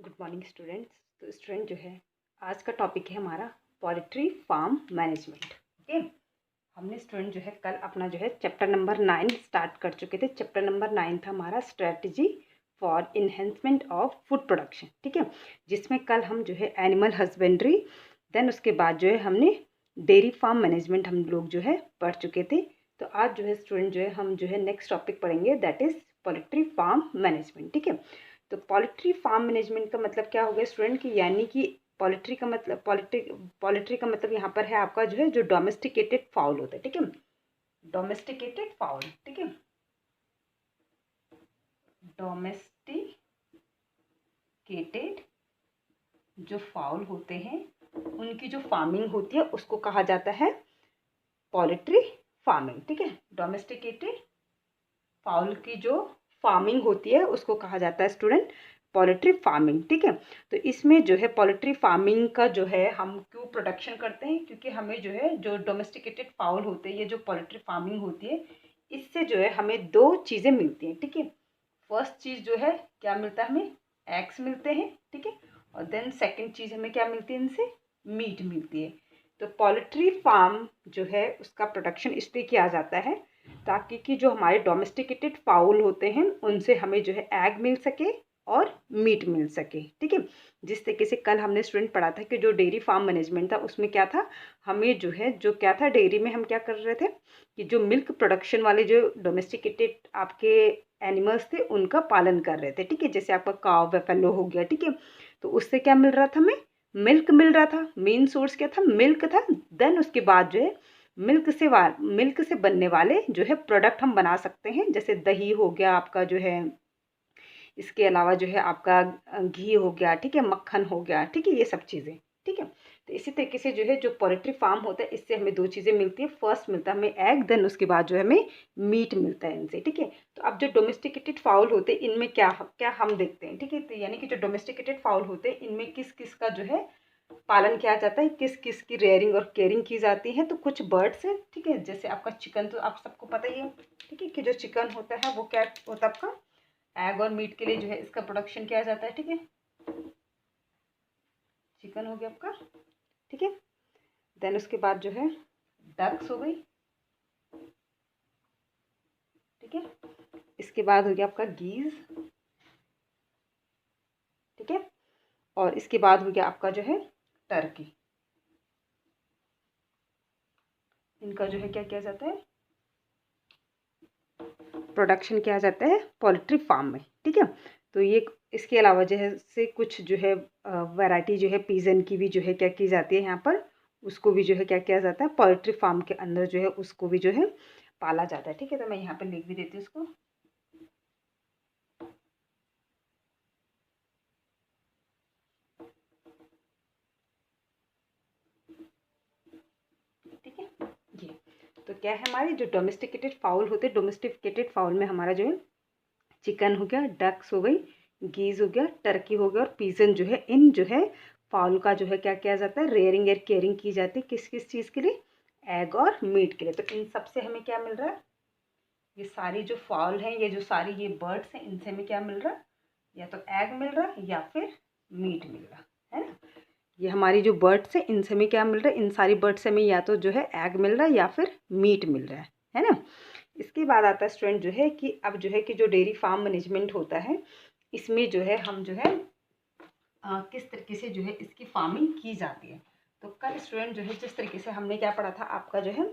Good morning students. तो student जो है आज का टॉपिक है हमारा पोल्ट्री फार्म मैनेजमेंट। ओके, हमने स्टूडेंट जो है कल अपना जो है चैप्टर नंबर 9 स्टार्ट कर चुके थे। चैप्टर नंबर 9 था हमारा strategy for enhancement of food production. ठीक है, जिसमें कल हम जो है एनिमल हस्बेंड्री, देन उसके बाद जो है हमने डेयरी फार्म मैनेजमेंट हम लोग जो है पढ़ चुके थे। तो आज जो है स्टूडेंट जो है हम जो है नेक्स्ट टॉपिक पढ़ेंगे, that is poultry farm management. ठीक है, तो पोल्ट्री फार्म मैनेजमेंट का मतलब क्या हो गया स्टूडेंट की, यानी कि पोल्ट्री का मतलब पोल्ट्री का मतलब यहाँ पर है आपका जो है जो डोमेस्टिकेटेड फाउल होता है। ठीक है, डोमेस्टिकेटेड फाउल। ठीक है, डोमेस्टिकेटेड जो फाउल होते हैं उनकी जो फार्मिंग होती है उसको कहा जाता है पोल्ट्री फार्मिंग। ठीक है, डोमेस्टिकेटेड फाउल की जो फार्मिंग होती है उसको कहा जाता है स्टूडेंट पोल्ट्री फार्मिंग। ठीक है, तो इसमें जो है पोल्ट्री फार्मिंग का जो है हम क्यों प्रोडक्शन करते हैं, क्योंकि हमें जो है जो डोमेस्टिकेटेड फाउल होते हैं, ये जो पोल्ट्री फार्मिंग होती है, इससे जो है हमें दो चीज़ें मिलती हैं। ठीक है, फर्स्ट चीज़ जो है क्या मिलता है, हमें एग्स मिलते हैं। ठीक है, और देन सेकेंड चीज़ हमें क्या मिलती है, इनसे मीट मिलती है। तो पोल्ट्री फार्म जो है उसका प्रोडक्शन इसलिए किया जाता है ताकि कि जो हमारे डोमेस्टिकेटेड फाउल होते हैं उनसे हमें जो है एग मिल सके और मीट मिल सके। ठीक है, जिस तरीके से कल हमने स्टूडेंट पढ़ा था कि जो डेयरी फार्म मैनेजमेंट था उसमें क्या था, हमें जो है जो क्या था डेयरी में हम क्या कर रहे थे कि जो मिल्क प्रोडक्शन वाले जो डोमेस्टिकेटेड आपके एनिमल्स थे उनका पालन कर रहे थे। ठीक है, जैसे आपका काव बेफेलो हो गया। ठीक है, तो उससे क्या मिल रहा था, हमें मिल्क मिल रहा था। मेन सोर्स क्या था, मिल्क था। देन उसके बाद जो है मिल्क से बनने वाले जो है प्रोडक्ट हम बना सकते हैं, जैसे दही हो गया आपका जो है, इसके अलावा जो है आपका घी हो गया। ठीक है, मक्खन हो गया। ठीक है, ये सब चीज़ें। ठीक है, तो इसी तरीके से जो है जो पोल्ट्री फार्म होता है इससे हमें दो चीज़ें मिलती है। फर्स्ट मिलता है हमें एग, देन उसके बाद जो है हमें मीट मिलता है इनसे। ठीक है, तो अब जो डोमेस्टिकेटेड फाउल होते हैं इनमें क्या क्या हम देखते हैं। ठीक है, तो यानी कि जो डोमेस्टिकेटेड फाउल होते हैं इनमें किस किस का जो है पालन किया जाता है, किस किस की रेयरिंग और केयरिंग की जाती है। तो कुछ बर्ड्स है। ठीक है, जैसे आपका चिकन तो आप सबको पता ही है। ठीक है, कि जो चिकन होता है वो क्या होता है, आपका एग और मीट के लिए जो है इसका प्रोडक्शन किया जाता है। ठीक है, चिकन हो गया आपका। ठीक है, देन उसके बाद जो है डक्स हो गई। ठीक है, इसके बाद हो गया आपका गीज। ठीक है, और इसके बाद हो गया आपका जो है टर्की। इनका जो है क्या किया जाता है, प्रोडक्शन किया जाता है पोल्ट्री फार्म में। ठीक है, तो ये इसके अलावा जो है से कुछ जो है वैरायटी जो है पिजन की भी जो है क्या की जाती है यहाँ पर, उसको भी जो है क्या किया जाता है पोल्ट्री फार्म के अंदर जो है उसको भी जो है पाला जाता है। ठीक है, तो मैं यहाँ पर लिख भी देती हूँ उसको। ठीक है, ये तो क्या है, हमारे जो डोमेस्टिकेटेड फाउल होते हैं, डोमेस्टिकेटेड फाउल में हमारा जो है चिकन हो गया, डक्स हो गई, गीज हो गया, टर्की हो गया और पीजन जो है, इन जो है फाउल का जो है क्या किया जाता है, रेयरिंग और केयरिंग की जाती है। किस किस चीज़ के लिए, एग और मीट के लिए। तो इन सब से हमें क्या मिल रहा है, ये सारी जो फाउल हैं, ये जो सारी ये बर्ड्स हैं, इनसे हमें क्या मिल रहा है, या तो एग मिल रहा है या फिर मीट मिल रहा है ना। ये हमारी जो बर्ड्स हैं इनसे हमें क्या मिल रहा है, इन सारी बर्ड्स से हमें या तो जो है एग मिल रहा है या फिर मीट मिल रहा है ना। इसके बाद आता है स्टूडेंट जो है कि अब जो है कि जो डेयरी फार्म मैनेजमेंट होता है इसमें जो है हम जो है किस तरीके से जो है इसकी फार्मिंग की जाती है। तो कल स्टूडेंट जो है जिस तरीके से हमने क्या पढ़ा था, आपका जो है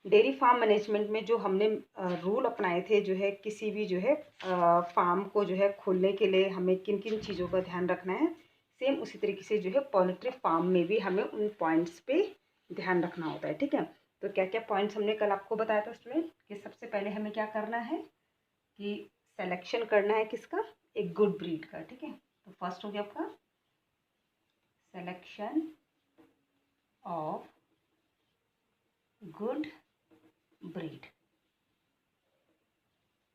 डेयरी फार्म मैनेजमेंट में जो हमने रूल अपनाए थे, जो है किसी भी जो है फार्म को जो है खोलने के लिए हमें किन किन चीज़ों का ध्यान रखना है, सेम उसी तरीके से जो है पोल्ट्री फार्म में भी हमें उन पॉइंट्स पे ध्यान रखना होता है। ठीक है, तो क्या क्या पॉइंट्स हमने कल आपको बताया था स्टूडेंट कि सबसे पहले हमें क्या करना है कि सिलेक्शन करना है किसका, एक गुड ब्रीड का। ठीक है, तो फर्स्ट हो गया आपका सिलेक्शन ऑफ गुड ब्रीड।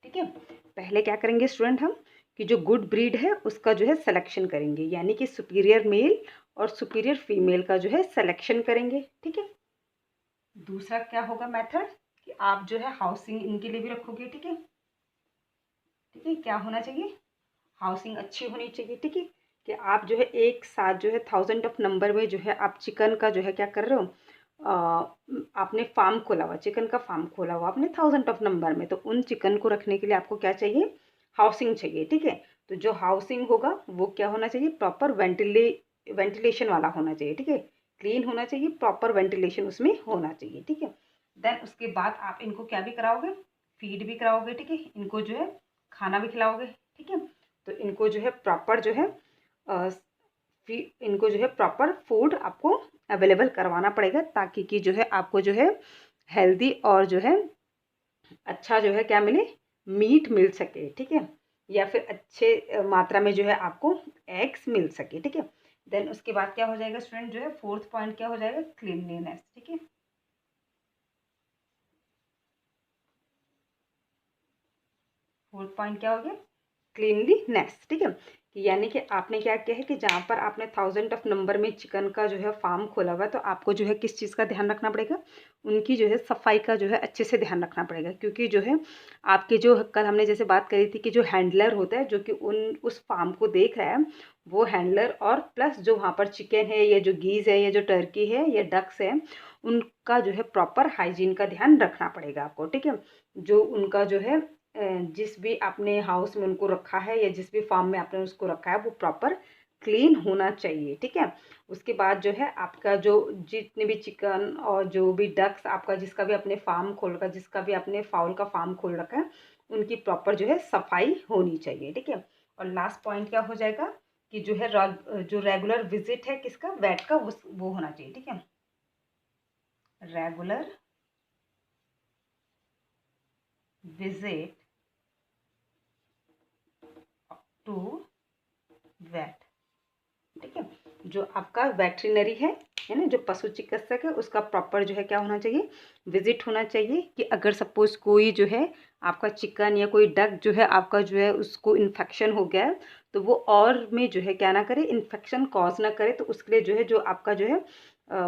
ठीक है, पहले क्या करेंगे स्टूडेंट हम कि जो गुड ब्रीड है उसका जो है सिलेक्शन करेंगे, यानी कि सुपीरियर मेल और सुपीरियर फीमेल का जो है सिलेक्शन करेंगे। ठीक है, दूसरा क्या होगा मेथड कि आप जो है हाउसिंग इनके लिए भी रखोगे। ठीक है, ठीक है, क्या होना चाहिए, हाउसिंग अच्छी होनी चाहिए। ठीक है, कि आप जो है एक साथ जो है 1000 ऑफ नंबर में जो है आप चिकन का जो है क्या कर रहे हो, आपने फार्म खोला हुआ, चिकन का फार्म खोला हुआ आपने 1000 ऑफ नंबर में, तो उन चिकन को रखने के लिए आपको क्या चाहिए, हाउसिंग चाहिए, ठीक है। तो जो हाउसिंग होगा वो क्या होना चाहिए, प्रॉपर वेंटिलेशन वाला होना चाहिए, ठीक है, क्लीन होना चाहिए, प्रॉपर वेंटिलेशन उसमें होना चाहिए, ठीक है। देन उसके बाद आप इनको क्या भी कराओगे, फीड भी कराओगे, ठीक है, इनको जो है खाना भी खिलाओगे, ठीक है। तो इनको जो है प्रॉपर जो है इनको जो है प्रॉपर फूड आपको अवेलेबल करवाना पड़ेगा, ताकि कि जो है आपको जो है हेल्दी और जो है अच्छा जो है क्या मिले, मीट मिल सके, ठीक है, या फिर अच्छे मात्रा में जो है आपको एग्स मिल सके, ठीक है। देन उसके बाद क्या हो जाएगा स्टूडेंट, जो है फोर्थ पॉइंट क्या हो जाएगा, क्लीनलीनेस, ठीक है। फोर्थ पॉइंट क्या हो गया, क्लीनलीनेस, ठीक है। कि यानी कि आपने क्या किया है कि जहाँ पर आपने 1000 ऑफ नंबर में चिकन का जो है फार्म खोला हुआ है, तो आपको जो है किस चीज़ का ध्यान रखना पड़ेगा, उनकी जो है सफाई का जो है अच्छे से ध्यान रखना पड़ेगा, क्योंकि जो है आपके जो कल हमने जैसे बात करी थी कि जो हैंडलर होता है जो कि उस फार्म को देख रहा है, वो हैंडलर और प्लस जो वहाँ पर चिकन है या जो गीज़ है या जो टर्की है या डक्स है, उनका जो है प्रॉपर हाइजीन का ध्यान रखना पड़ेगा आपको, ठीक है। जो उनका जो है जिस भी आपने हाउस में उनको रखा है या जिस भी फार्म में आपने उसको रखा है वो प्रॉपर क्लीन होना चाहिए, ठीक है। उसके बाद जो है आपका जो जितने भी चिकन और जो भी डक्स आपका जिसका भी अपने फार्म खोल रखा, जिसका भी अपने फाउल का फार्म खोल रखा है, उनकी प्रॉपर जो है सफाई होनी चाहिए, ठीक है। और लास्ट पॉइंट क्या हो जाएगा कि जो है जो रेगुलर विजिट है किसका, वेट का, वो होना चाहिए, ठीक है। रेगुलर विजिट टू वेट, ठीक है। जो आपका वेटरिनरी है ना, जो पशु चिकित्सक है, उसका प्रॉपर जो है क्या होना चाहिए, विजिट होना चाहिए, कि अगर सपोज कोई जो है आपका चिकन या कोई डक जो है आपका जो है उसको इन्फेक्शन हो गया है, तो वो और में जो है क्या ना करे, इन्फेक्शन कॉज ना करे, तो उसके लिए जो है जो आपका जो है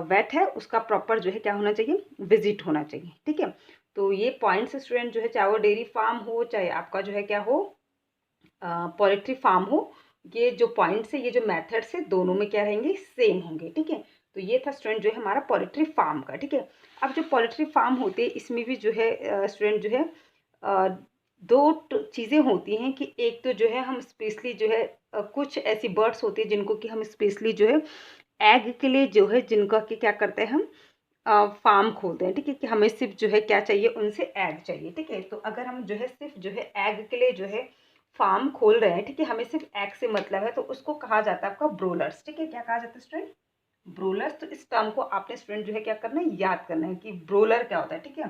वेट है उसका प्रॉपर जो है क्या होना चाहिए, विजिट होना चाहिए, ठीक है। तो ये पॉइंट्स स्टूडेंट जो है, चाहे वो डेयरी फार्म हो चाहे आपका जो है क्या हो, पोल्ट्री फार्म हो, ये जो पॉइंट्स है, ये जो मेथड्स है, दोनों में क्या रहेंगे, सेम होंगे, ठीक है। तो ये था स्टूडेंट जो है हमारा पोल्ट्री फार्म का, ठीक है। अब जो पोल्ट्री फार्म होते हैं इसमें भी जो है स्टूडेंट जो है दो चीज़ें होती हैं, कि एक तो जो है हम स्पेशली जो है कुछ ऐसी बर्ड्स होती है जिनको कि हम स्पेशली जो है एग के लिए जो है जिनका कि क्या करते हैं हम फार्म खोलते हैं, ठीक है, कि हमें सिर्फ जो है क्या चाहिए, उनसे एग चाहिए, ठीक है। तो अगर हम जो है सिर्फ जो है एग के लिए जो है फार्म खोल रहे हैं, ठीक है, हमें सिर्फ एग से मतलब है, तो उसको कहा जाता है आपका ब्रोलर्स, ठीक है। क्या कहा जाता है स्टूडेंट, ब्रोलर्स। तो इस टर्म को आपने स्टूडेंट जो है क्या करना है, याद करना है कि ब्रोलर क्या होता है, ठीक है।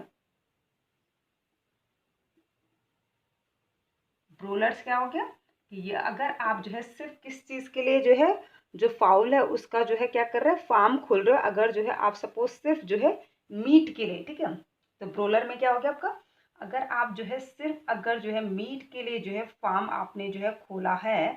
ब्रोलर्स क्या हो गया, कि ये अगर आप जो है सिर्फ किस चीज़ के लिए जो है जो फाउल है उसका जो है क्या कर रहे हैं, फार्म खोल रहे हो, अगर जो है आप सपोज सिर्फ जो है मीट के लिए, ठीक है, तो ब्रोलर में क्या हो गया आपका, अगर आप जो है सिर्फ अगर जो है मीट के लिए जो है फार्म आपने जो है खोला है,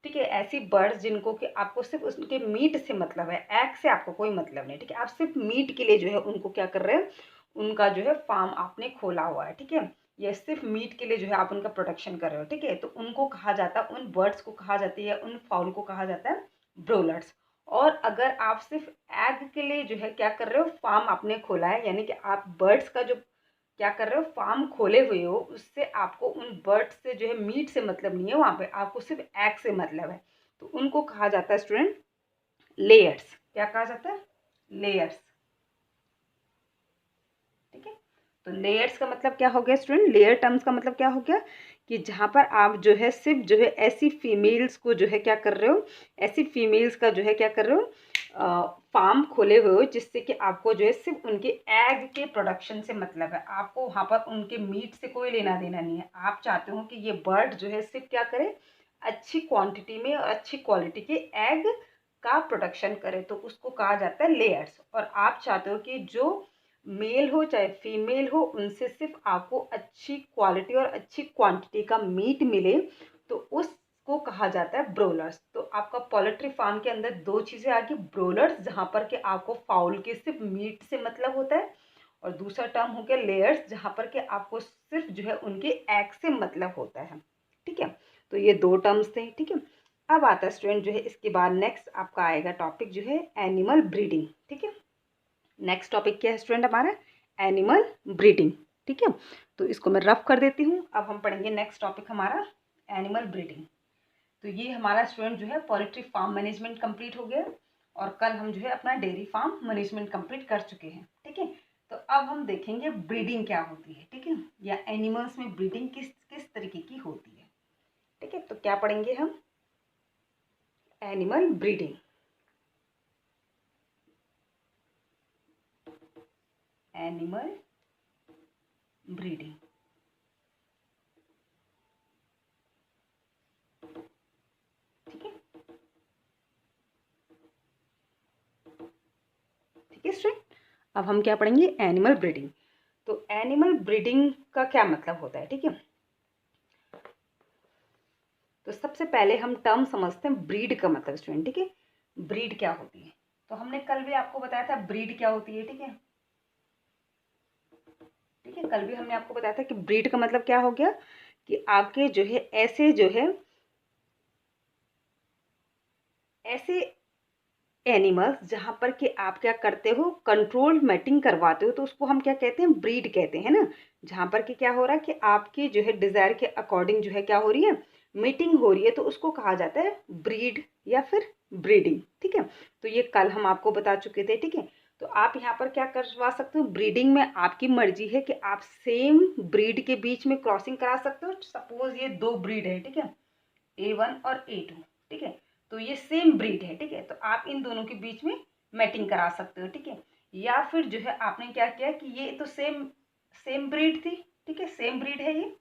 ठीक है, ऐसी बर्ड्स जिनको कि आपको सिर्फ उसके मीट से मतलब है, एग से आपको कोई मतलब नहीं, ठीक है, आप सिर्फ मीट के लिए जो है उनको क्या कर रहे हैं, उनका जो है फार्म आपने खोला हुआ है, ठीक है, या सिर्फ मीट के लिए जो है आप उनका प्रोटेक्शन कर रहे हो, ठीक है, तो उनको कहा जाता है, उन बर्ड्स को कहा जाती है, उन फाउल को कहा जाता है ब्रोलर्स। और अगर आप सिर्फ एग के लिए जो है क्या कर रहे हो, फार्म आपने खोला है, यानी कि आप बर्ड्स का जो क्या कर रहे हो, फार्म खोले हुए हो, उससे आपको उन बर्ड्स से जो है मीट से मतलब नहीं है, वहाँ पे आपको सिर्फ एग से मतलब है, तो उनको कहा जाता है स्टूडेंट लेयर्स। क्या कहा जाता है, लेयर्स, ठीक है। तो लेयर्स का मतलब क्या हो गया स्टूडेंट, लेयर टर्म्स का मतलब क्या हो गया, कि जहाँ पर आप जो है सिर्फ जो है ऐसी फीमेल्स को जो है क्या कर रहे हो, ऐसी फीमेल्स का जो है क्या कर रहे हो, फार्म खोले हुए हो, जिससे कि आपको जो है सिर्फ उनके एग के प्रोडक्शन से मतलब है, आपको वहाँ पर उनके मीट से कोई लेना देना नहीं है। आप चाहते हो कि ये बर्ड जो है सिर्फ क्या करे, अच्छी क्वांटिटी में और अच्छी क्वालिटी के एग का प्रोडक्शन करे, तो उसको कहा जाता है लेयर्स। और आप चाहते हो कि जो मेल हो चाहे फीमेल हो, उनसे सिर्फ आपको अच्छी क्वालिटी और अच्छी क्वांटिटी का मीट मिले, तो उसको कहा जाता है ब्रोलर्स। तो आपका पोल्ट्री फार्म के अंदर दो चीज़ें आ गई, ब्रोलर्स जहाँ पर कि आपको फाउल के सिर्फ मीट से मतलब होता है, और दूसरा टर्म हो गया लेयर्स, जहाँ पर कि आपको सिर्फ जो है उनके एग से मतलब होता है, ठीक है। तो ये दो टर्म्स थे, ठीक है। अब आता है स्टूडेंट जो है इसके बाद नेक्स्ट आपका आएगा टॉपिक जो है एनिमल ब्रीडिंग। ठीक है, नेक्स्ट टॉपिक क्या है स्टूडेंट हमारा? Animal breeding. ठीक है, तो इसको मैं रफ कर देती हूँ। अब हम पढ़ेंगे नेक्स्ट टॉपिक हमारा एनिमल ब्रीडिंग। तो ये हमारा स्टूडेंट जो है पोल्ट्री फार्म मैनेजमेंट कंप्लीट हो गया और कल हम जो है अपना डेयरी फार्म मैनेजमेंट कंप्लीट कर चुके हैं। ठीक है, तो अब हम देखेंगे ब्रीडिंग क्या होती है। ठीक है, या एनिमल्स में ब्रीडिंग किस किस तरीके की होती है। ठीक है, तो क्या पढ़ेंगे हम? Animal breeding. Animal breeding. ठीक है, ठीक है स्टूडेंट, अब हम क्या पढ़ेंगे? Animal breeding. तो एनिमल ब्रीडिंग का क्या मतलब होता है? ठीक है, तो सबसे पहले हम टर्म समझते हैं ब्रीड का मतलब स्टूडेंट। ठीक है, ब्रीड क्या होती है? तो हमने कल भी आपको बताया था ब्रीड क्या होती है। ठीक है, ठीक है, कल भी हमने आपको बताया था कि ब्रीड का मतलब क्या हो गया कि आपके जो है ऐसे एनिमल्स जहाँ पर कि आप क्या करते हो, कंट्रोल मैटिंग करवाते हो, तो उसको हम क्या कहते हैं? ब्रीड कहते हैं ना। जहाँ पर कि क्या हो रहा है कि आपकी जो है डिज़ायर के अकॉर्डिंग जो है क्या हो रही है, मीटिंग हो रही है, तो उसको कहा जाता है ब्रीड या फिर ब्रीडिंग। ठीक है, तो ये कल हम आपको बता चुके थे। ठीक है, तो आप यहाँ पर क्या करवा सकते हो? ब्रीडिंग में आपकी मर्जी है कि आप सेम ब्रीड के बीच में क्रॉसिंग करा सकते हो। सपोज ये दो ब्रीड है, ठीक है, A1 और A2। ठीक है, तो ये सेम ब्रीड है। ठीक है, तो आप इन दोनों के बीच में मैटिंग करा सकते हो। ठीक है, या फिर जो है आपने क्या किया कि ये तो सेम सेम ब्रीड थी। ठीक है, सेम ब्रीड है ये,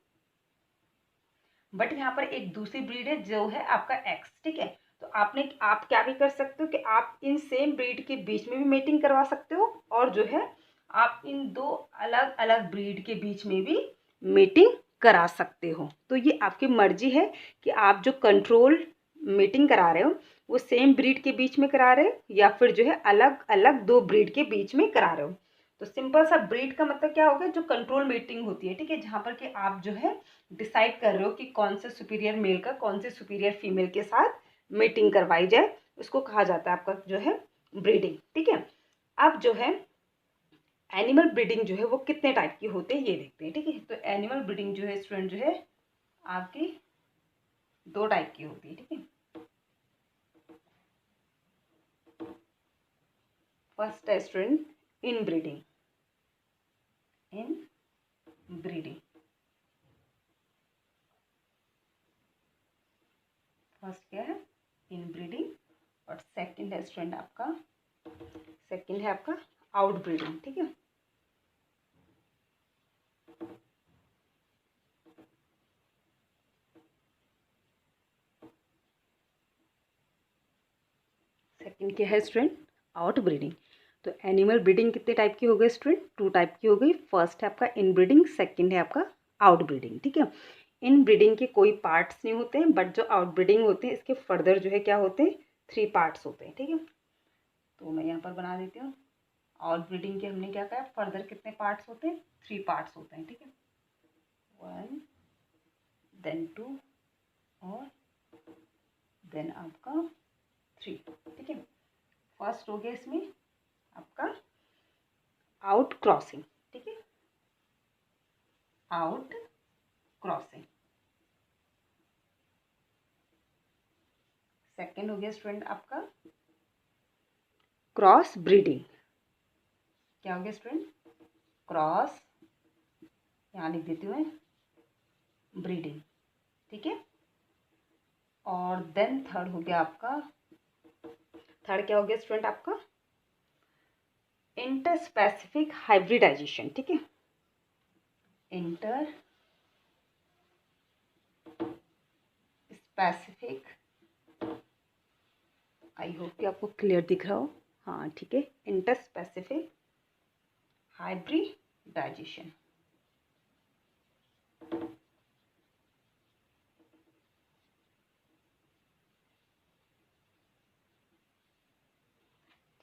बट यहाँ पर एक दूसरी ब्रीड है जो है आपका एक्स। ठीक है, तो आप क्या भी कर सकते हो कि आप इन सेम ब्रीड के बीच में भी मेटिंग करवा सकते हो और जो है आप इन दो अलग अलग ब्रीड के बीच में भी मीटिंग करा सकते हो। तो ये आपकी मर्जी है कि आप जो कंट्रोल मीटिंग करा रहे हो वो सेम ब्रीड के बीच में करा रहे हो या फिर जो है अलग अलग दो ब्रीड के बीच में करा रहे हो। तो सिंपल सा ब्रीड का मतलब क्या होगा? जो कंट्रोल मीटिंग होती है। ठीक है, जहाँ पर कि आप जो है डिसाइड कर रहे हो कि कौन से सुपीरियर मेल का कौन से सुपीरियर फीमेल के साथ मीटिंग करवाई जाए, उसको कहा जाता है आपका जो है ब्रीडिंग। ठीक है, अब जो है एनिमल ब्रीडिंग जो है वो कितने टाइप की होते हैं ये देखते हैं। ठीक है, तो एनिमल ब्रीडिंग जो है स्टूडेंट जो है आपकी दो टाइप की होती है। ठीक है, फर्स्ट है student in breeding. In breeding first क्या है? इन ब्रीडिंग। और सेकंड है स्टूडेंट आपका आउट ब्रीडिंग। ठीक है, सेकंड क्या है स्टूडेंट? Out breeding. तो एनिमल ब्रीडिंग कितने टाइप की हो गई स्टूडेंट? टू टाइप की हो गई। फर्स्ट है आपका इन ब्रीडिंग, सेकंड है आपका आउट ब्रीडिंग। ठीक है, इन ब्रीडिंग के कोई पार्ट्स नहीं होते हैं, बट जो आउट ब्रीडिंग होते हैं इसके फर्दर जो है क्या होते हैं? 3 पार्ट्स होते हैं। ठीक है, तो मैं यहाँ पर बना देती हूँ। आउट ब्रीडिंग के हमने क्या कहा? फर्दर कितने पार्ट्स होते हैं? 3 पार्ट्स होते हैं। ठीक है, 1 देन 2 और देन आपका 3। ठीक है, फर्स्ट हो गया इसमें आपका आउट क्रॉसिंग। ठीक है, आउट क्रॉसिंग। सेकंड हो गया स्टूडेंट आपका क्रॉस ब्रीडिंग। क्या हो गया स्टूडेंट? क्रॉस, यहाँ लिख देती हूँ मैं, ब्रीडिंग। ठीक है, और देन थर्ड हो गया आपका, थर्ड क्या हो गया स्टूडेंट आपका? Inter specific hybridization. ठीक है, इंटर स्पेसिफिक, आई होप कि आपको क्लियर दिख रहा हो। हाँ ठीक है, इंटर स्पेसिफिक हाइब्रिडाइजेशन।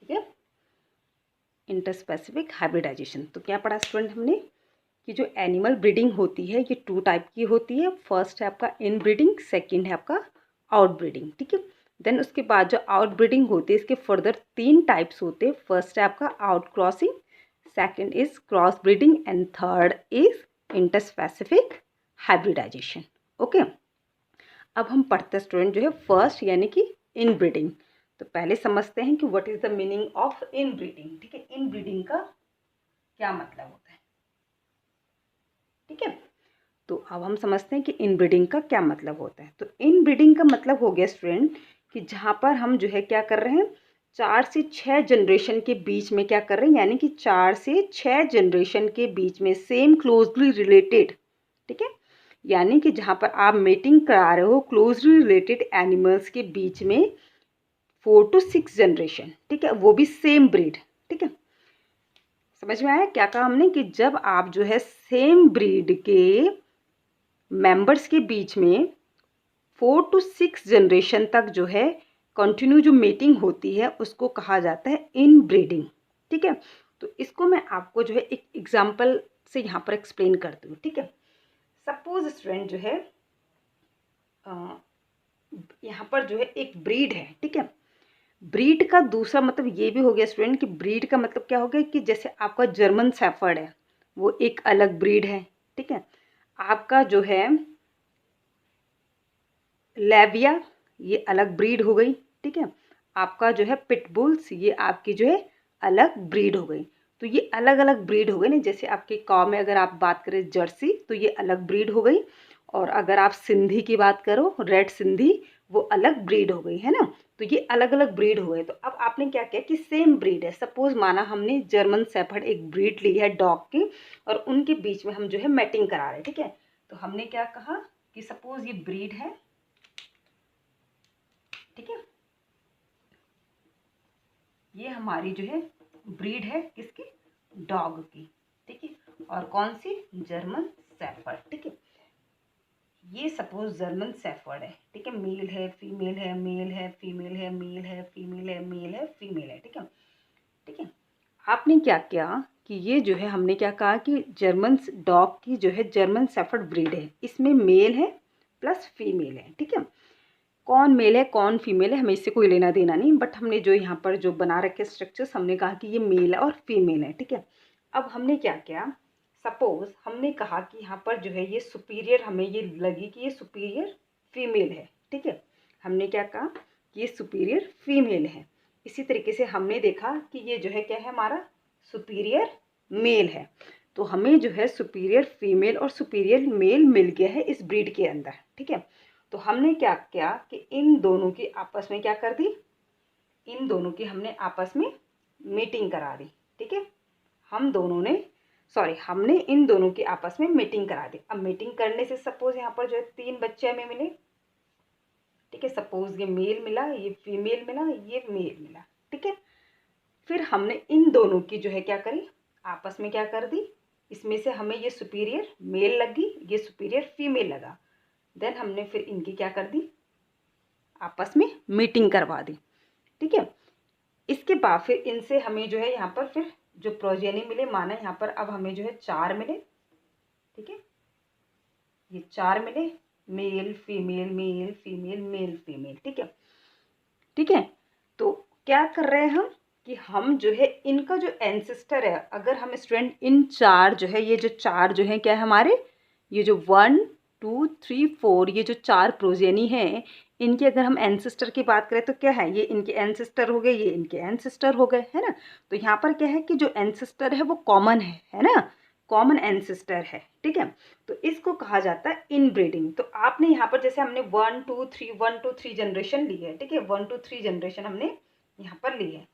ठीक है, इंटर स्पेसिफिक हाइब्रिडाइजेशन। तो क्या पढ़ा स्टूडेंट हमने कि जो एनिमल ब्रीडिंग होती है ये 2 टाइप की होती है। फर्स्ट है आपका इन ब्रीडिंग, सेकेंड है आपका आउटब्रीडिंग, ठीक है। देन उसके बाद जो आउटब्रीडिंग होती है इसके फर्दर 3 टाइप्स होते हैं। फर्स्ट है आपका out crossing, second is cross breeding and third is interspecific hybridization. Okay, अब हम पढ़ते हैं स्टूडेंट जो है फर्स्ट यानी कि इनब्रीडिंग। तो पहले समझते हैं कि what is the meaning of inbreeding, ठीक है। इनब्रीडिंग का क्या मतलब होता है, ठीक है। तो अब हम समझते हैं कि इनब्रीडिंग का क्या मतलब होता है। तो इनब्रीडिंग का मतलब हो गया स्टूडेंट कि जहाँ पर हम जो है क्या कर रहे हैं, 4 से 6 जनरेशन के बीच में क्या कर रहे हैं, यानी कि 4 से 6 जनरेशन के बीच में सेम क्लोजली रिलेटेड, ठीक है, यानी कि जहाँ पर आप मीटिंग करा रहे हो क्लोजली रिलेटेड एनिमल्स के बीच में 4 to 6 जनरेशन, ठीक है, वो भी सेम ब्रीड, ठीक है। समझ में आया क्या कहा हमने कि जब आप जो है सेम ब्रीड के मेंबर्स के बीच में 4 to 6 जनरेशन तक जो है कंटिन्यू जो मीटिंग होती है उसको कहा जाता है इनब्रीडिंग, ठीक है। तो इसको मैं आपको जो है एक एग्जांपल से यहाँ पर एक्सप्लेन करती हूँ, ठीक है। सपोज स्टूडेंट जो है यहाँ पर जो है एक ब्रीड है, ठीक है। ब्रीड का दूसरा मतलब ये भी हो गया स्टूडेंट कि ब्रीड का मतलब क्या हो गया कि जैसे आपका जर्मन शेफर्ड है वो एक अलग ब्रीड है, ठीक है। आपका जो है लेविया ये अलग ब्रीड हो गई, ठीक है। आपका जो है पिटबुल्स ये आपकी जो है अलग ब्रीड हो गई। तो ये अलग अलग ब्रीड हो गई ना, जैसे आपके काव में अगर आप बात करें जर्सी तो ये अलग ब्रीड हो गई, और अगर आप सिंधी की बात करो रेड सिंधी वो अलग ब्रीड हो गई, है ना। तो ये अलग अलग ब्रीड हो गए। तो अब आपने क्या किया कि सेम ब्रीड है, सपोज माना हमने जर्मन शेफर्ड एक ब्रीड ली है डॉग की और उनके बीच में हम जो है मैटिंग करा रहे हैं, ठीक है। तो हमने क्या कहा कि सपोज ये ब्रीड है, ठीक है, ये हमारी जो है ब्रीड है किसकी, डॉग की, ठीक है। और कौन सी, जर्मन शेफर्ड, ठीक है। ये सपोज जर्मन शेफर्ड है, ठीक है, मेल है फीमेल है, मेल है फीमेल है, मेल है फीमेल है, मेल है फीमेल है, ठीक है, ठीक है। आपने क्या किया कि ये जो है हमने क्या कहा कि जर्मन डॉग की जो है जर्मन शेफर्ड ब्रीड है, इसमें मेल है प्लस फीमेल है, ठीक है। कौन मेल है कौन फीमेल है हमें इससे कोई लेना देना नहीं, बट हमने जो यहाँ पर जो बना रखे स्ट्रक्चर्स हमने कहा कि ये मेल है और फीमेल है, ठीक है। अब हमने क्या किया, सपोज हमने कहा कि यहाँ पर जो है ये सुपीरियर, हमें ये लगी कि ये सुपीरियर फीमेल है, ठीक है। हमने क्या कहा कि ये सुपीरियर फीमेल है। इसी तरीके से हमने देखा कि ये जो है क्या है हमारा सुपीरियर मेल है। तो हमें जो है सुपीरियर फीमेल और सुपीरियर मेल मिल गया है इस ब्रीड के अंदर, ठीक है। तो हमने क्या किया कि इन दोनों की आपस में क्या कर दी, इन दोनों की हमने आपस में मीटिंग करा दी, ठीक है। हमने इन दोनों की आपस में मीटिंग करा दी। अब मीटिंग करने से सपोज यहाँ पर जो है 3 बच्चे हमें मिले, ठीक है। सपोज ये मेल मिला, ये फीमेल मिला, ये मेल मिला, ठीक है। फिर हमने इन दोनों की जो है क्या करी, आपस में क्या कर दी, इसमें से हमें ये सुपीरियर मेल लगी, ये सुपीरियर फीमेल लगा। देन हमने फिर इनकी क्या कर दी, आपस में मीटिंग करवा दी, ठीक है। इसके बाद फिर इनसे हमें जो है यहाँ पर फिर जो प्रोजेनी मिले, माना यहाँ पर अब हमें जो है 4 मिले, ठीक है, ये 4 मिले, male female male female male female, ठीक है, ठीक है। तो क्या कर रहे हैं हम कि हम जो है इनका जो एंसेस्टर है, अगर हम स्टूडेंट इन 4 जो है, ये जो 4 जो है क्या है हमारे, ये जो 1 2 3 4 ये जो 4 प्रोजेनी हैं, इनके अगर हम एंसेस्टर की बात करें तो क्या है, ये इनके एंसेस्टर हो गए, ये इनके एंसेस्टर हो गए, है ना। तो यहाँ पर क्या है कि जो एंसेस्टर है वो कॉमन है ना, कॉमन एंसेस्टर है, ठीक है। तो इसको कहा जाता है इनब्रीडिंग। तो आपने यहाँ पर जैसे हमने 1 2 3 जनरेशन ली है, ठीक है, 1 2 3 जनरेशन हमने यहाँ पर ली है,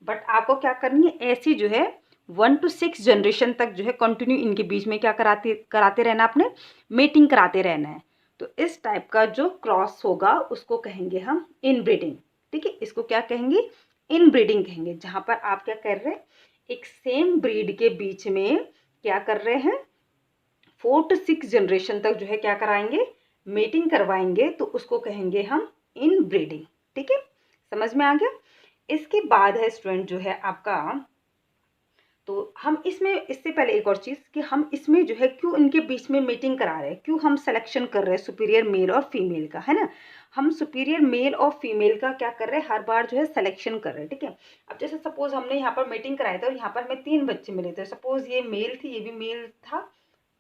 बट आपको क्या करनी है, ऐसी जो है 1 to 6 जनरेशन तक जो है कंटिन्यू इनके बीच में क्या कराते रहना, आपने मीटिंग कराते रहना है। तो इस टाइप का जो क्रॉस होगा उसको कहेंगे हम इनब्रीडिंग, ठीक है। इसको क्या कहेंगे, इनब्रीडिंग कहेंगे, जहाँ पर आप क्या कर रहे हैं, एक सेम ब्रीड के बीच में क्या कर रहे हैं, 4 to 6 जनरेशन तक जो है क्या कराएंगे, मीटिंग करवाएंगे, तो उसको कहेंगे हम इनब्रीडिंग, ठीक है। समझ में आ गया। इसके बाद है स्टूडेंट जो है आपका, तो हम इसमें, इससे पहले एक और चीज़ कि हम इसमें जो है क्यों इनके बीच में मीटिंग करा रहे हैं, क्यों हम सिलेक्शन कर रहे हैं सुपीरियर मेल और फीमेल का, है ना। हम सुपीरियर मेल और फीमेल का क्या कर रहे हैं, हर बार जो है सिलेक्शन कर रहे हैं, ठीक है। अब जैसे सपोज हमने यहाँ पर मीटिंग कराया था और यहाँ पर हमें 3 बच्चे मिले थे, सपोज ये मेल थी, ये भी मेल था,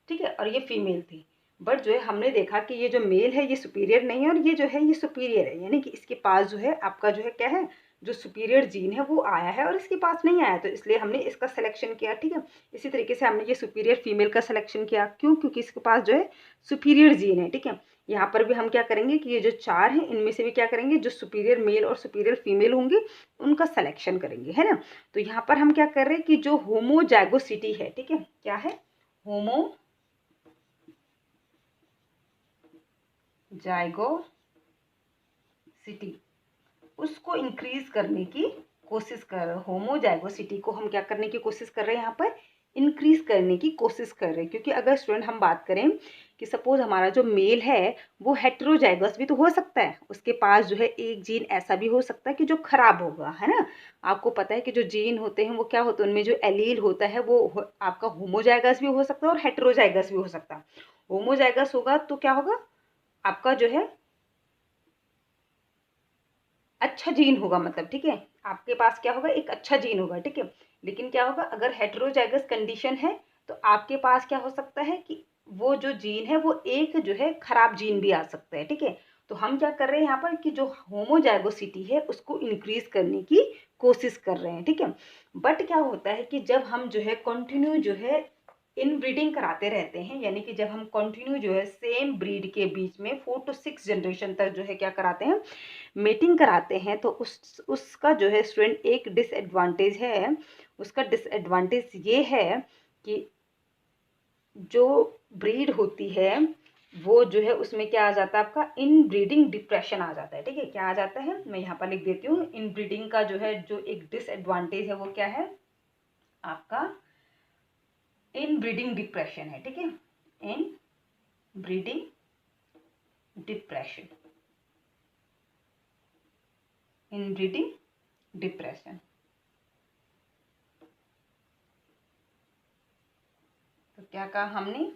ठीक है, और ये फीमेल थी। बट जो है हमने देखा कि ये जो मेल है ये सुपीरियर नहीं है और ये जो है ये सुपीरियर है, यानी कि इसके पास जो है आपका जो है क्या है, जो सुपीरियर जीन है वो आया है और इसके पास नहीं आया, तो इसलिए हमने इसका सिलेक्शन किया, ठीक है। इसी तरीके से हमने ये सुपीरियर फीमेल का सिलेक्शन किया, क्यों, क्योंकि इसके पास जो है सुपीरियर जीन है, ठीक है। यहाँ पर भी हम क्या करेंगे कि ये जो 4 हैं इनमें से भी क्या करेंगे, जो सुपीरियर मेल और सुपीरियर फीमेल होंगे उनका सिलेक्शन करेंगे, है ना। तो यहाँ पर हम क्या कर रहे हैं कि जो होमोजाइगोसिटी है, ठीक है, क्या है, होमोजाइगोसिटी, उसको इंक्रीज करने की कोशिश कर रहे हैं। होमोजाइगोसिटी को हम क्या करने की कोशिश कर रहे हैं, यहाँ पर इंक्रीज करने की कोशिश कर रहे हैं। क्योंकि अगर स्टूडेंट हम बात करें कि सपोज हमारा जो मेल है वो हेटेरोजाइगस भी तो हो सकता है, उसके पास जो है एक जीन ऐसा भी हो सकता है कि जो खराब होगा, है ना। आपको पता है कि जो जीन होते हैं वो क्या होते हैं, उनमें जो एलील होता है वो आपका होमोजाइगस भी हो सकता है और हेटेरोजाइगस भी हो सकता है। होमोजाइगस होगा तो क्या होगा, आपका जो है अच्छा जीन होगा, मतलब ठीक है, आपके पास क्या होगा, एक अच्छा जीन होगा, ठीक है। लेकिन क्या होगा, अगर हेटेरोजाइगस कंडीशन है तो आपके पास क्या हो सकता है कि वो जो जीन है वो एक जो है खराब जीन भी आ सकता है, ठीक है। तो हम क्या कर रहे हैं यहाँ पर कि जो होमोजाइगोसिटी है उसको इंक्रीज करने की कोशिश कर रहे हैं, ठीक है। बट क्या होता है कि जब हम जो है कंटिन्यू जो है इनब्रीडिंग कराते रहते हैं, यानी कि जब हम कंटिन्यू जो है सेम ब्रीड के बीच में 4 to 6 जनरेशन तक जो है क्या कराते हैं, मीटिंग कराते हैं, तो उसका जो है स्टूडेंट एक डिसएडवांटेज है। उसका डिसएडवांटेज ये है कि जो ब्रीड होती है वो जो है उसमें क्या आ जाता है, आपका इनब्रीडिंग डिप्रेशन आ जाता है, ठीक है। क्या आ जाता है, मैं यहाँ पर लिख देती हूँ, इनब्रीडिंग का जो है जो एक डिसएडवांटेज है वो क्या है, आपका इनब्रीडिंग डिप्रेशन है, ठीक है। Inbreeding depression, inbreeding depression. तो क्या कहा हमने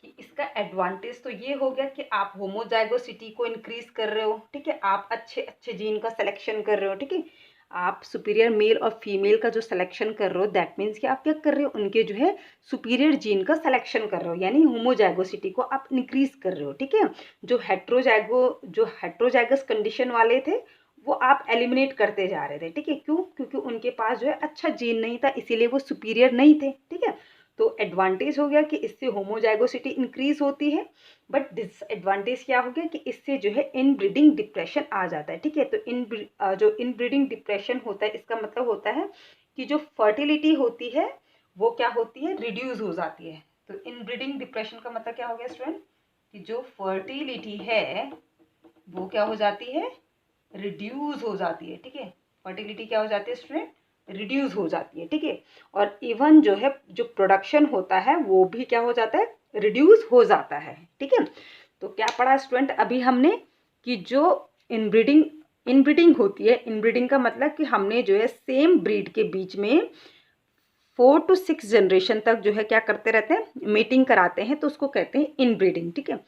कि इसका एडवांटेज तो ये हो गया कि आप होमोजाइगोसिटी को इंक्रीज कर रहे हो, ठीक है, आप अच्छे अच्छे जीन का सिलेक्शन कर रहे हो, ठीक है। आप सुपीरियर मेल और फीमेल का जो सिलेक्शन कर रहे हो, दैट मीन्स कि आप क्या कर रहे हो, उनके जो है सुपीरियर जीन का सिलेक्शन कर रहे हो, यानी होमोजाइगोसिटी को आप इंक्रीज कर रहे हो, ठीक है। जो हेट्रोजाइगस कंडीशन वाले थे वो आप एलिमिनेट करते जा रहे थे, ठीक है। क्यों, क्योंकि उनके पास जो है अच्छा जीन नहीं था, इसीलिए वो सुपीरियर नहीं थे, ठीक है। तो एडवांटेज हो गया कि इससे होमोजाइगोसिटी इंक्रीज होती है, बट डिसएडवांटेज क्या हो गया कि इससे जो है इनब्रीडिंग डिप्रेशन आ जाता है, ठीक है। तो जो इनब्रीडिंग डिप्रेशन होता है इसका मतलब होता है कि जो फर्टिलिटी होती है वो क्या होती है, रिड्यूस हो जाती है। तो इनब्रीडिंग डिप्रेशन का मतलब क्या हो गया स्टूडेंट, कि जो फर्टिलिटी है वो क्या हो जाती है, रिड्यूस हो जाती है, ठीक है। फर्टिलिटी क्या हो जाती है स्टूडेंट, रिड्यूस हो जाती है, ठीक है। और इवन जो है जो प्रोडक्शन होता है वो भी क्या हो जाता है, रिड्यूस हो जाता है, ठीक है। तो क्या पढ़ा स्टूडेंट अभी हमने कि जो इनब्रीडिंग इनब्रीडिंग होती है, इनब्रीडिंग का मतलब कि हमने जो है सेम ब्रीड के बीच में 4 to 6 जनरेशन तक जो है क्या करते रहते हैं, मीटिंग कराते हैं, तो उसको कहते हैं इनब्रीडिंग, ठीक है।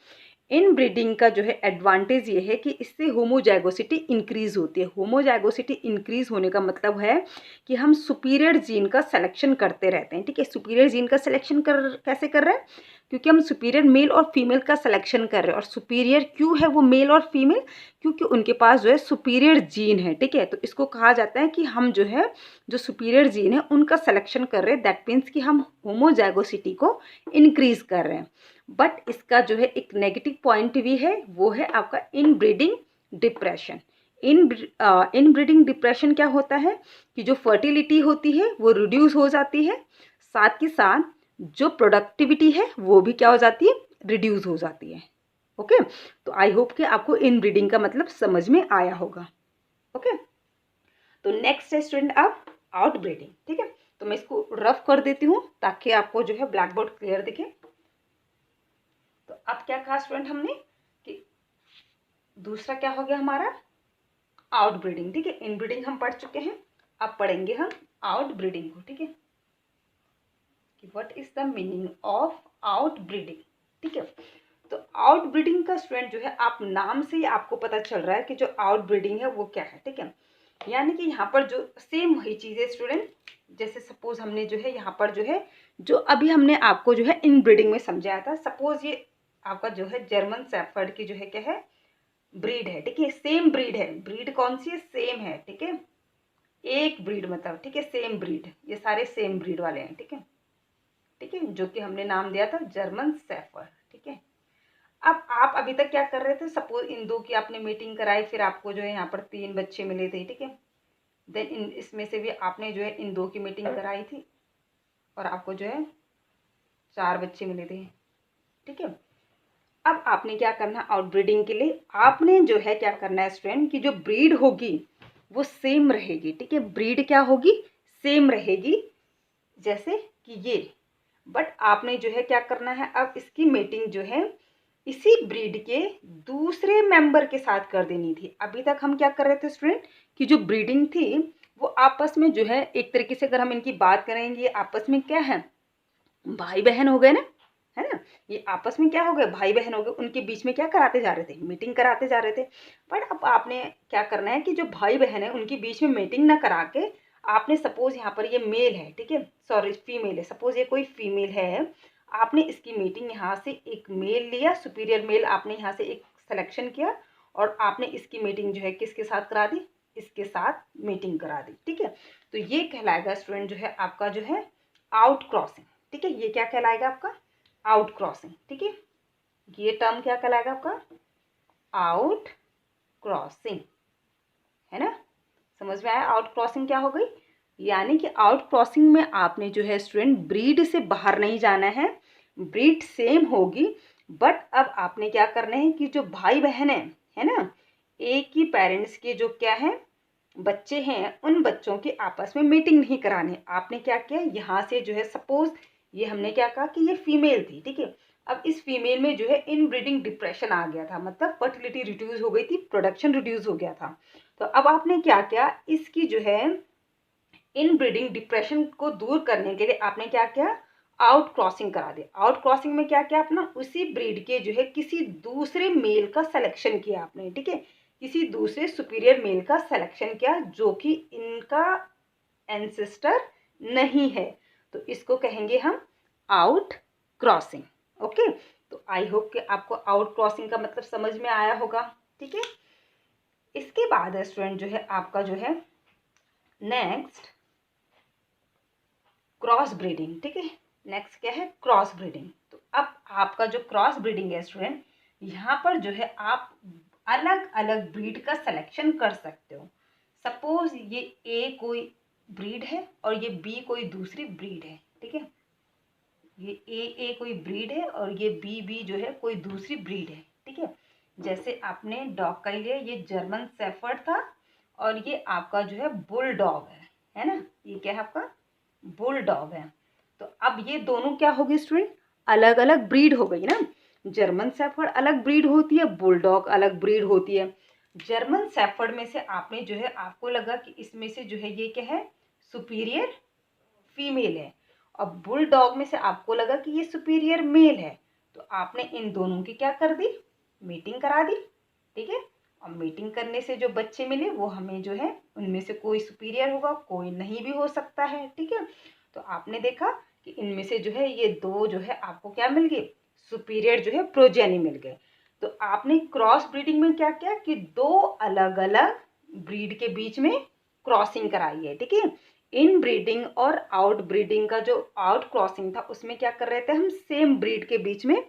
इनब्रीडिंग का जो है एडवांटेज ये है कि इससे होमोजाइगोसिटी इंक्रीज होती है। होमोजाइगोसिटी इंक्रीज होने का मतलब है कि हम सुपीरियर जीन का सिलेक्शन करते रहते हैं, ठीक है। सुपीरियर जीन का सिलेक्शन कैसे कर रहे हैं, क्योंकि हम सुपीरियर मेल और फीमेल का सिलेक्शन कर रहे हैं। और सुपीरियर क्यों है वो मेल और फीमेल, क्योंकि उनके पास जो है सुपीरियर जीन है, ठीक है। तो इसको कहा जाता है कि हम जो है जो सुपीरियर जीन है उनका सिलेक्शन कर रहे हैं, दैट मीन्स कि हम होमोजाइगोसिटी को इंक्रीज कर रहे हैं। बट इसका जो है एक नेगेटिव पॉइंट भी है, वो है आपका इनब्रीडिंग डिप्रेशन। इनब्रीडिंग डिप्रेशन क्या होता है कि जो फर्टिलिटी होती है वो रिड्यूस हो जाती है, साथ ही साथ जो प्रोडक्टिविटी है वो भी क्या हो जाती है, रिड्यूस हो जाती है। ओके, तो आई होप कि आपको इनब्रीडिंग का मतलब समझ में आया होगा। ओके, तो नेक्स्ट है स्टूडेंट आप आउटब्रीडिंग, ठीक है। तो मैं इसको रफ कर देती हूँ ताकि आपको जो है ब्लैक बोर्ड क्लियर दिखे। तो अब क्या कहा स्टूडेंट हमने कि दूसरा क्या हो गया हमारा, आउटब्रीडिंग, ठीक है। इनब्रीडिंग हम पढ़ चुके हैं, अब पढ़ेंगे हम आउटब्रीडिंग को, ठीक है। कि what is the meaning of out breeding. ठीक है, तो आउट ब्रीडिंग का स्टूडेंट जो है आप नाम से ही आपको पता चल रहा है कि जो आउट ब्रीडिंग है वो क्या है। ठीक है, यानी कि यहाँ पर जो सेम वही चीज़ है स्टूडेंट, जैसे सपोज हमने जो है यहाँ पर जो है जो अभी हमने आपको जो है इन ब्रीडिंग में समझाया था, सपोज ये आपका जो है जर्मन शेफर्ड की जो है क्या है ब्रीड है। ठीक है, सेम ब्रीड है, ब्रीड कौन सी है, सेम है। ठीक है, एक ब्रीड मतलब, ठीक है, सेम ब्रीड, ये सारे सेम ब्रीड वाले हैं। ठीक है, ठीक है, जो कि हमने नाम दिया था जर्मन शेफर्ड। ठीक है, अब आप अभी तक क्या कर रहे थे, सपोज इन दो की आपने मीटिंग कराई, फिर आपको जो है यहाँ पर 3 बच्चे मिले थे। ठीक है, देन इसमें से भी आपने जो है इन दो की मीटिंग कराई थी और आपको जो है 4 बच्चे मिले थे। ठीक है, अब आपने क्या करना, आउटब्रीडिंग के लिए आपने जो है क्या करना है स्टूडेंट, कि जो ब्रीड होगी वो सेम रहेगी। ठीक है, ब्रीड क्या होगी, सेम रहेगी, जैसे कि ये। बट आपने जो है क्या करना है, अब इसकी मीटिंग जो है इसी ब्रीड के दूसरे मेंबर के साथ कर देनी थी। अभी तक हम क्या कर रहे थे स्टूडेंट, कि जो ब्रीडिंग थी वो आपस में जो है एक तरीके से अगर हम इनकी बात करेंगे, आपस में क्या है, भाई बहन हो गए ना, है ना, ये आपस में क्या हो गए, भाई बहन हो गए, उनके बीच में क्या कराते जा रहे थे, मीटिंग कराते जा रहे थे। बट अब आपने क्या करना है कि जो भाई बहन है उनके बीच में मीटिंग ना करा के, आपने सपोज यहाँ पर ये मेल है, ठीक है, सॉरी फीमेल है, सपोज ये कोई फीमेल है, आपने इसकी मीटिंग यहाँ से एक मेल लिया, सुपीरियर मेल आपने यहाँ से एक सिलेक्शन किया और आपने इसकी मीटिंग जो है किसके साथ करा दी, इसके साथ मीटिंग करा दी। ठीक है, तो ये कहलाएगा स्टूडेंट जो है आपका जो है आउट क्रॉसिंग। ठीक है, ये क्या कहलाएगा आपका आउट क्रॉसिंग। ठीक है, ये टर्म क्या कहलाएगा आपका आउट क्रॉसिंग, है ना, समझ में आया आउट क्रॉसिंग क्या हो गई। यानी कि आउट क्रॉसिंग में आपने जो है स्टूडेंट ब्रीड से बाहर नहीं जाना है, ब्रीड सेम होगी, बट अब आपने क्या करना है कि जो भाई बहन है ना, एक ही पेरेंट्स के जो क्या है बच्चे हैं, उन बच्चों की आपस में मीटिंग नहीं करानी। आपने क्या किया, यहाँ से जो है सपोज ये हमने क्या कहा कि ये फीमेल थी। ठीक है, अब इस फीमेल में जो है इन ब्रीडिंग डिप्रेशन आ गया था, मतलब फर्टिलिटी रिड्यूस हो गई थी, प्रोडक्शन रिड्यूस हो गया था। तो अब आपने क्या किया, इसकी जो है इन ब्रीडिंग डिप्रेशन को दूर करने के लिए आपने क्या किया, आउट क्रॉसिंग करा दिया। आउट क्रॉसिंग में क्या किया, अपना उसी ब्रीड के जो है किसी दूसरे मेल का सिलेक्शन किया आपने। ठीक है, किसी दूसरे सुपीरियर मेल का सिलेक्शन किया जो कि इनका एंसेस्टर नहीं है, तो इसको कहेंगे हम आउट क्रॉसिंग। ओके, तो आई होप कि आपको आउट क्रॉसिंग का मतलब समझ में आया होगा। ठीक है, इसके बाद स्टूडेंट जो है आपका जो है नेक्स्ट क्रॉस ब्रीडिंग। ठीक है, नेक्स्ट क्या है क्रॉस ब्रीडिंग। तो अब आपका जो क्रॉस ब्रीडिंग है स्टूडेंट, यहाँ पर जो है आप अलग अलग ब्रीड का सिलेक्शन कर सकते हो। सपोज ये ए कोई ब्रीड है और ये बी कोई दूसरी ब्रीड है। ठीक है, ये ए कोई ब्रीड है और ये बी जो है कोई दूसरी ब्रीड है। ठीक है, जैसे आपने डॉग का ही लिया, ये जर्मन शेफर्ड था और ये आपका जो है बुल डॉग है ना, ये क्या है आपका बुल डॉग है। तो अब ये दोनों क्या हो गए स्टूडेंट, अलग अलग ब्रीड हो गई ना। जर्मन शेफर्ड अलग ब्रीड होती है, बुल डॉग अलग ब्रीड होती है। जर्मन शेफर्ड में से आपने जो है आपको लगा कि इसमें से जो है ये क्या है सुपीरियर फीमेल है, और बुल डॉग में से आपको लगा कि ये सुपीरियर मेल है, तो आपने इन दोनों की क्या कर दी, मीटिंग करा दी। ठीक है, और मीटिंग करने से जो बच्चे मिले वो हमें जो है उनमें से कोई सुपीरियर होगा, कोई नहीं भी हो सकता है। ठीक है, तो आपने देखा कि इनमें से जो है ये दो जो है आपको क्या मिल गए, सुपीरियर जो है प्रोजेनी मिल गए। तो आपने क्रॉस ब्रीडिंग में क्या किया कि दो अलग अलग ब्रीड के बीच में क्रॉसिंग कराई है। ठीक है, इन ब्रीडिंग और आउट ब्रीडिंग का जो आउट क्रॉसिंग था उसमें क्या कर रहे थे, हम सेम ब्रीड के बीच में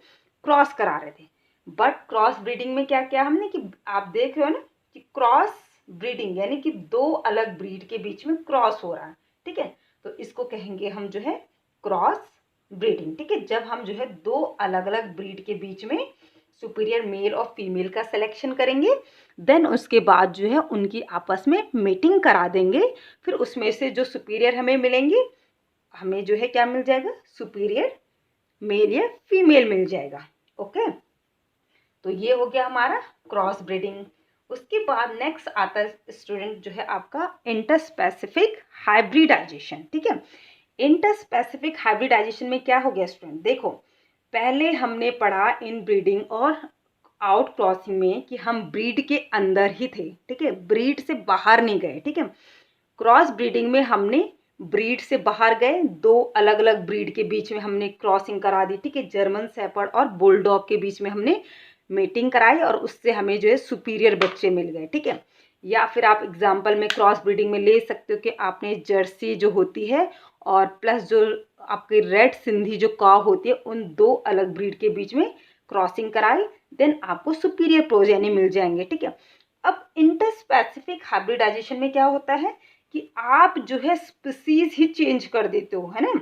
क्रॉस करा रहे थे। बट क्रॉस ब्रीडिंग में क्या किया हमने कि आप देख रहे हो ना कि क्रॉस ब्रीडिंग यानी कि दो अलग ब्रीड के बीच में क्रॉस हो रहा है। ठीक है, तो इसको कहेंगे हम जो है क्रॉस ब्रीडिंग। ठीक है, जब हम जो है दो अलग अलग ब्रीड के बीच में सुपीरियर मेल और फीमेल का सिलेक्शन करेंगे, देन उसके बाद जो है उनकी आपस में मीटिंग करा देंगे, फिर उसमें से जो सुपीरियर हमें मिलेंगे, हमें जो है क्या मिल जाएगा, सुपीरियर मेल या फीमेल मिल जाएगा। ओके, तो ये हो गया हमारा क्रॉस ब्रीडिंग। उसके बाद नेक्स्ट आता है स्टूडेंट जो है आपका इंटरस्पेसिफिक हाइब्रिडाइजेशन। ठीक है, इंटरस्पेसिफिक हाइब्रिडाइजेशन में क्या हो गया स्टूडेंट, देखो पहले हमने पढ़ा इन ब्रीडिंग और आउट क्रॉसिंग में कि हम ब्रीड के अंदर ही थे, ठीक है, ब्रीड से बाहर नहीं गए, ठीक है। क्रॉस ब्रीडिंग में हमने ब्रीड से बाहर गए, दो अलग अलग ब्रीड के बीच में हमने क्रॉसिंग करा दी, ठीक है, जर्मन शेफर्ड और बुलडॉग के बीच में हमने मीटिंग कराई और उससे हमें जो है सुपीरियर बच्चे मिल गए, ठीक है। या फिर आप एग्जाम्पल में क्रॉस ब्रीडिंग में ले सकते हो कि आपने जर्सी जो होती है और प्लस जो आपकी रेड सिंधी जो काव होती है, उन दो अलग ब्रीड के बीच में क्रॉसिंग कराई, देन आपको सुपीरियर प्रोजेनी मिल जाएंगे, ठीक है। अब इंटरस्पेसिफिक हाइब्रिडाइजेशन में क्या होता है कि आप जो है स्पीसीज ही चेंज कर देते हो, है ना।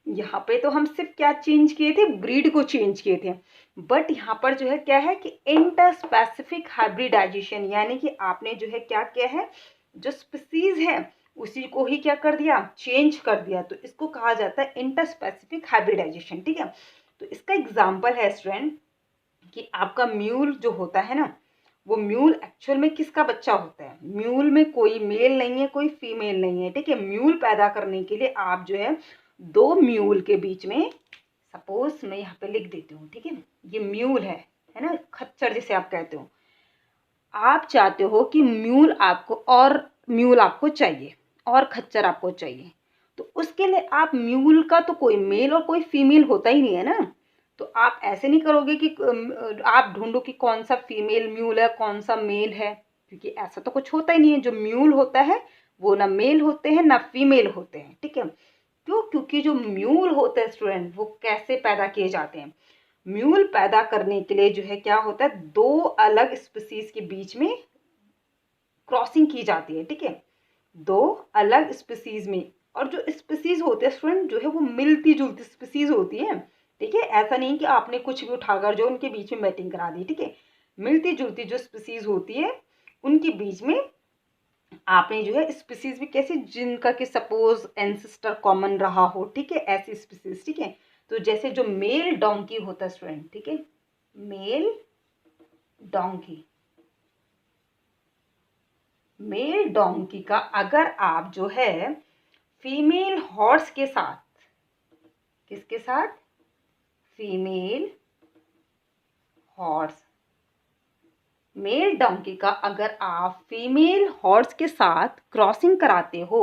यहाँ पे तो हम सिर्फ क्या चेंज किए थे, ब्रीड को चेंज किए थे, बट यहाँ पर जो है क्या है कि इंटरस्पेसिफिक हाइब्रिडाइजेशन, यानी कि आपने जो है क्या किया है, जो स्पीसीज है उसी को ही क्या कर दिया, चेंज कर दिया, तो इसको कहा जाता है इंटरस्पेसिफिक हाइब्रिडाइजेशन, ठीक है। तो इसका एग्जाम्पल है स्टूडेंट कि आपका म्यूल जो होता है ना, वो म्यूल एक्चुअल में किसका बच्चा होता है, म्यूल में कोई मेल नहीं है कोई फीमेल नहीं है, ठीक है। म्यूल पैदा करने के लिए आप जो है दो म्यूल के बीच में, सपोज मैं यहाँ पे लिख देती हूँ, ठीक है, ये म्यूल है ना, खच्चर जिसे आप कहते हो, आप चाहते हो कि म्यूल आपको और म्यूल आपको चाहिए और खच्चर आपको चाहिए, तो उसके लिए आप म्यूल का तो कोई मेल और कोई फीमेल होता ही नहीं है ना, तो आप ऐसे नहीं करोगे कि आप ढूंढो कि कौन सा फीमेल म्यूल है कौन सा मेल है, क्योंकि ऐसा तो कुछ होता ही नहीं है। जो म्यूल होता है वो ना मेल होते हैं ना फीमेल होते हैं, ठीक है। क्यों, क्योंकि जो म्यूल होते हैं स्टूडेंट वो कैसे पैदा किए जाते हैं, म्यूल पैदा करने के लिए जो है क्या होता है, दो अलग स्पीसीज के बीच में क्रॉसिंग की जाती है, ठीक है, दो अलग स्पीसीज में। और जो स्पीसीज होते हैं स्टूडेंट जो है वो मिलती जुलती स्पीसीज होती है, ठीक है, ऐसा नहीं कि आपने कुछ भी उठाकर जो उनके बीच में मैटिंग करा दी, ठीक है। मिलती जुलती जो स्पीसीज होती है उनके बीच में आपने जो है स्पीसीज भी कैसे, जिनका कि सपोज एंसेस्टर कॉमन रहा हो, ठीक है, ऐसी स्पीसीज, ठीक है। तो जैसे जो मेल डोंकी होता है स्टूडेंट, ठीक है, मेल डोंकी, मेल डोंकी का अगर आप जो है फीमेल हॉर्स के साथ, किसके साथ, फीमेल हॉर्स, मेल डोंकी का अगर आप फीमेल हॉर्स के साथ क्रॉसिंग कराते हो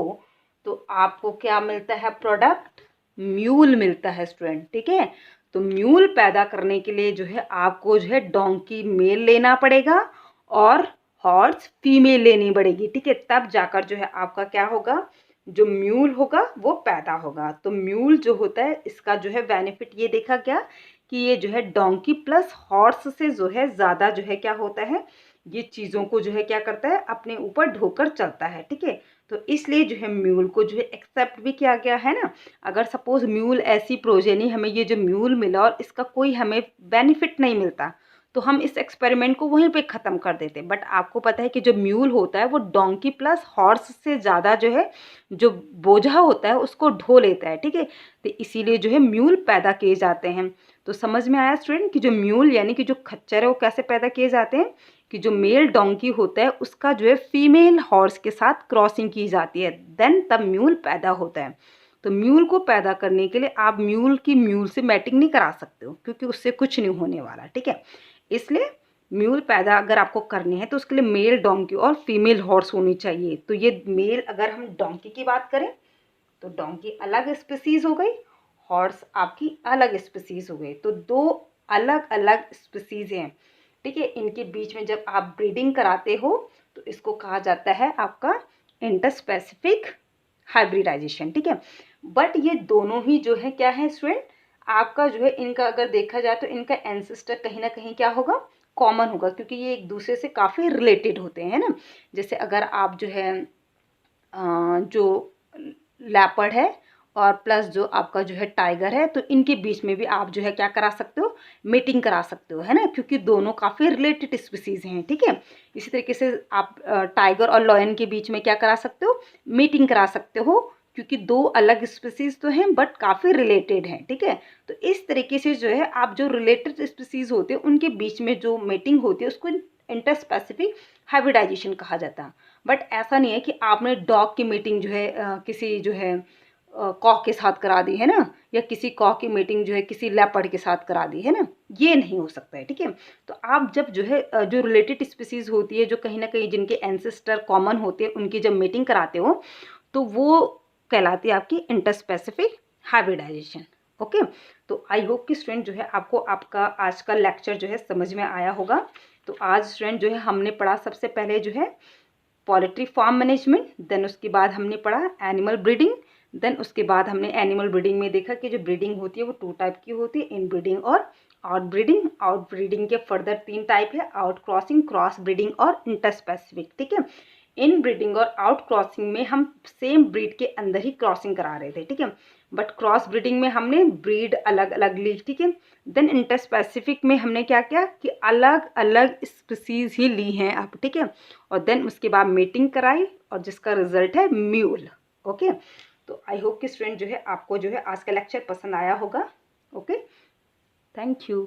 तो आपको क्या मिलता है, प्रोडक्ट म्यूल मिलता है स्टूडेंट, ठीक है। तो म्यूल पैदा करने के लिए जो है आपको जो है डोंकी मेल लेना पड़ेगा और हॉर्स फीमेल लेनी पड़ेगी, ठीक है, तब जाकर जो है आपका क्या होगा, जो म्यूल होगा वो पैदा होगा। तो म्यूल जो होता है इसका जो है बेनिफिट ये देखा गया कि ये जो है डोंकी प्लस हॉर्स से जो है ज़्यादा जो है क्या होता है, ये चीज़ों को जो है क्या करता है, अपने ऊपर ढोकर चलता है, ठीक है। तो इसलिए जो है म्यूल को जो है एक्सेप्ट भी किया गया है ना। अगर सपोज म्यूल ऐसी प्रोजेनी, हमें ये जो म्यूल मिला और इसका कोई हमें बेनिफिट नहीं मिलता, तो हम इस एक्सपेरिमेंट को वहीं पे ख़त्म कर देते। बट आपको पता है कि जो म्यूल होता है वो डोंकी प्लस हॉर्स से ज़्यादा जो है जो बोझा होता है उसको ढो लेता है, ठीक है। तो इसीलिए जो है म्यूल पैदा किए जाते हैं। तो समझ में आया स्टूडेंट कि जो म्यूल यानी कि जो खच्चर है वो कैसे पैदा किए जाते हैं, कि जो मेल डोंकी होता है उसका जो है फीमेल हॉर्स के साथ क्रॉसिंग की जाती है, देन तब म्यूल पैदा होता है। तो म्यूल को पैदा करने के लिए आप म्यूल की म्यूल से मैटिंग नहीं करा सकते हो, क्योंकि उससे कुछ नहीं होने वाला, ठीक है। इसलिए म्यूल पैदा अगर आपको करनी है तो उसके लिए मेल डोंकी और फीमेल हॉर्स होनी चाहिए। तो ये मेल, अगर हम डोंकी की बात करें तो डोंकी अलग स्पीसीज हो गई, हॉर्स आपकी अलग स्पीसीज हो गई, तो दो अलग अलग स्पीसीज हैं, ठीक है। इनके बीच में जब आप ब्रीडिंग कराते हो तो इसको कहा जाता है आपका इंटरस्पेसिफिक हाइब्रिडाइजेशन, ठीक है। बट ये दोनों ही जो है क्या है स्टूडेंट, आपका जो है इनका अगर देखा जाए तो इनका एंसेस्टर कहीं ना कहीं क्या होगा, कॉमन होगा, क्योंकि ये एक दूसरे से काफ़ी रिलेटेड होते हैं ना। जैसे अगर आप जो है जो लैपर्ड है और प्लस जो आपका जो है टाइगर है, तो इनके बीच में भी आप जो है क्या करा सकते हो, मीटिंग करा सकते हो, है ना, क्योंकि दोनों काफ़ी रिलेटेड स्पीसीज हैं, ठीक है। इसी तरीके से आप टाइगर और लॉयन के बीच में क्या करा सकते हो, मीटिंग करा सकते हो, क्योंकि दो अलग स्पीसीज तो हैं बट काफ़ी रिलेटेड हैं, ठीक है। तो इस तरीके से जो है आप जो रिलेटेड स्पीसीज होते हैं उनके बीच में जो मीटिंग होती है उसको इंटरस्पेसिफिक हाइब्रिडाइजेशन कहा जाता है। बट ऐसा नहीं है कि आपने डॉग की मीटिंग जो है किसी जो है कॉक के साथ करा दी है ना, या किसी कॉक की मीटिंग जो है किसी लेपर्ड के साथ करा दी है ना, ये नहीं हो सकता है, ठीक है। तो आप जब जो है जो रिलेटेड स्पीसीज होती है, जो कहीं ना कहीं जिनके एंसेस्टर कॉमन होते हैं, उनकी जब मीटिंग कराते हो तो वो कहलाती है आपकी इंटरस्पेसिफिक हाइब्रिडाइजेशन। ओके, तो आई होप कि स्टूडेंट जो है आपको आपका आज का लेक्चर जो है समझ में आया होगा। तो आज स्टूडेंट जो है हमने पढ़ा सबसे पहले जो है पोल्ट्री फार्म मैनेजमेंट, देन उसके बाद हमने पढ़ा एनिमल ब्रीडिंग, देन उसके बाद हमने एनिमल ब्रीडिंग में देखा कि जो ब्रीडिंग होती है वो 2 टाइप की होती है, इन ब्रीडिंग और आउट ब्रीडिंग। आउट ब्रीडिंग के फर्दर 3 टाइप है, आउट क्रॉसिंग, क्रॉस ब्रीडिंग और इंटरस्पेसिफिक, ठीक है। इन ब्रीडिंग और आउट क्रॉसिंग में हम सेम ब्रीड के अंदर ही क्रॉसिंग करा रहे थे, ठीक है, बट क्रॉस ब्रीडिंग में हमने ब्रीड अलग अलग ली, ठीक है। देन इंटरस्पेसिफिक में हमने क्या किया कि अलग अलग स्पीसीज ही ली हैं अब, ठीक है, और देन उसके बाद मीटिंग कराई और जिसका रिजल्ट है म्यूल। ओके, तो आई होप कि स्टूडेंट जो है आपको जो है आज का लेक्चर पसंद आया होगा। Okay, thank you.